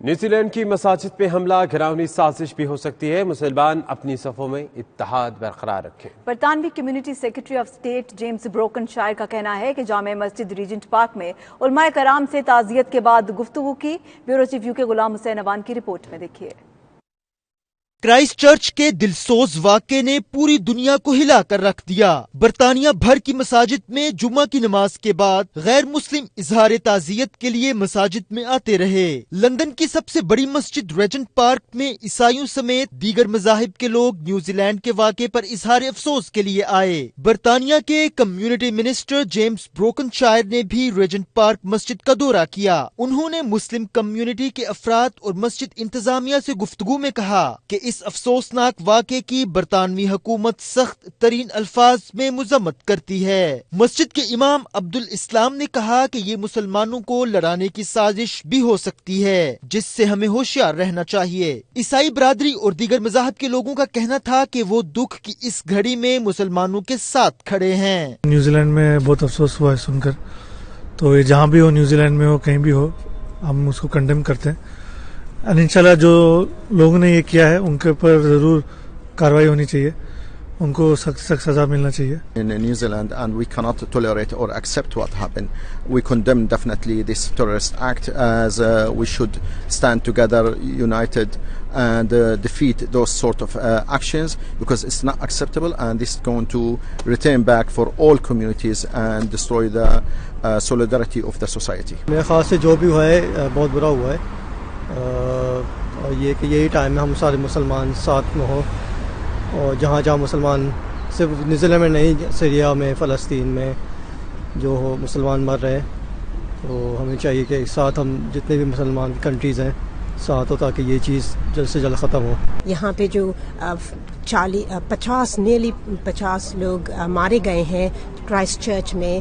New Zealand کی مساجد پہ حملہ گھراونی سازش بھی ہو سکتی ہے، مسلمان اپنی صفوں میں اتحاد برقرار رکھیں۔ برطانوی community secretary of state James broken shire کا کہنا ہے کہ جامع مسجد ریجنٹ پارک میں علماء کرام سے تعزیت کے بعد گفتگو کی۔ بیورو چیف یو کے غلام حسین اوان کی رپورٹ میں دیکھیے۔ کرائسٹ چرچ کے دلسوز واقعے نے پوری دنیا کو ہلا کر رکھ دیا۔ برطانیہ بھر کی مساجد میں جمعہ کی نماز کے بعد غیر مسلم اظہار تعزیت کے لیے مساجد میں آتے رہے۔ لندن کی سب سے بڑی مسجد ریجنٹ پارک میں عیسائیوں سمیت دیگر مذاہب کے لوگ نیوزی لینڈ کے واقعے پر اظہار افسوس کے لیے آئے۔ برطانیہ کے community minister James broken shire نے بھی ریجنٹ پارک مسجد کا دورہ کیا۔ انہوں نے مسلم کمیونٹی کے افراد اور مسجد انتظامیہ سے گفتگو میں کہا کہ اس افسوسناک واقعے کی برطانوی حکومت سخت ترین الفاظ میں مذمت کرتی ہے۔ مسجد کے امام عبدالاسلام نے کہا کہ یہ مسلمانوں کو لڑانے کی سازش بھی ہو سکتی ہے، جس سے ہمیں ہوشیار رہنا چاہیے۔ عیسائی برادری اور دیگر مذاہب کے لوگوں کا کہنا تھا کہ وہ دکھ کی اس گھڑی میں مسلمانوں کے ساتھ کھڑے ہیں۔ نیوزی لینڈ میں بہت افسوس ہوا ہے سن کر، تو یہ جہاں بھی ہو، نیوزی لینڈ میں ہو، کہیں بھی ہو، ہم اس کو کنڈیم کرتے ہیں۔ انشاءاللہ جو لوگوں نے یہ کیا ہے ان کے اوپر ضرور کارروائی ہونی چاہیے، ان کو سخت سخت سزا ملنا چاہیے۔ In New Zealand, and we cannot tolerate or accept what happened. We condemn definitely this terrorist act, as we should stand together, united, and defeat those sort of actions, because it's not acceptable, and this is going to return back for all communities and destroy the solidarity of the society. میرے خیال سے جو بھی ہوا ہے بہت برا ہوا ہے، اور یہ کہ یہی ٹائم ہے ہم سارے مسلمان ساتھ میں ہوں، اور جہاں جہاں مسلمان، صرف نیوزی لینڈ میں نہیں، سیریا میں، فلسطین میں جو ہو مسلمان مر رہے ہیں، تو ہمیں چاہیے کہ ایک ساتھ ہم جتنے بھی مسلمان کنٹریز ہیں ساتھ ہو، تاکہ یہ چیز جلد سے جلد ختم ہو۔ یہاں پہ جو 50 لوگ مارے گئے ہیں کرائسٹ چرچ میں،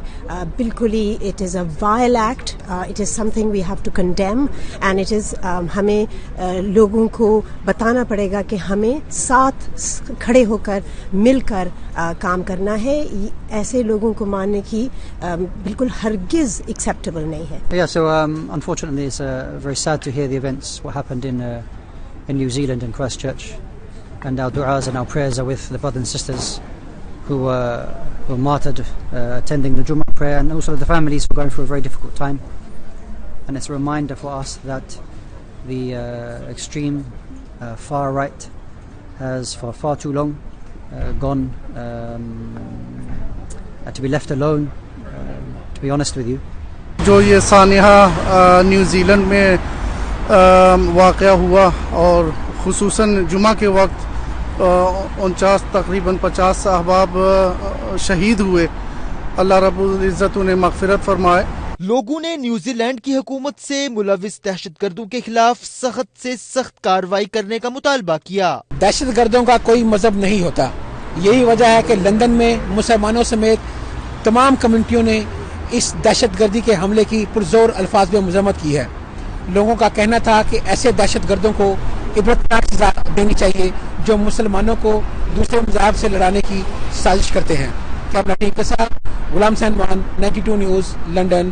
بالکل ہی it is a vile act, it is something we have to condemn, and it is ہمیں لوگوں کو بتانا پڑے گا کہ ہمیں ساتھ کھڑے ہو کر مل کر کام کرنا ہے۔ ایسے لوگوں کو مارنے کی بالکل ہرگز ایکسیپٹیبل نہیں ہے۔ Yeah, so unfortunately it's very sad to hear the events what happened in New Zealand and Christchurch, and our du'as and our prayers are with the brothers and sisters who were martyred attending the Jummah prayer, and also the families who are going through a very difficult time. And it's a reminder for us that the extreme far right has for far too long gone to be left alone, to be honest with you. جو یہ سانحہ New Zealand میں واقعہ ہوا، اور خصوصاً جمعہ کے وقت 49 احباب شہید ہوئے، اللہ رب العزت انہیں مغفرت فرمائے۔ لوگوں نے نیوزی لینڈ کی حکومت سے ملوث دہشت گردوں کے خلاف سخت سے سخت کارروائی کرنے کا مطالبہ کیا۔ دہشت گردوں کا کوئی مذہب نہیں ہوتا، یہی وجہ ہے کہ لندن میں مسلمانوں سمیت تمام کمیونٹیوں نے اس دہشت گردی کے حملے کی پرزور الفاظ میں مذمت کی ہے۔ لوگوں کا کہنا تھا کہ ایسے دہشت گردوں کو عبرتناک سزا دینی چاہیے جو مسلمانوں کو دوسرے مذاہب سے لڑانے کی سازش کرتے ہیں۔ کیمرہ ٹیم کے ساتھ غلام حسین اوان، 92 نیوز، لندن۔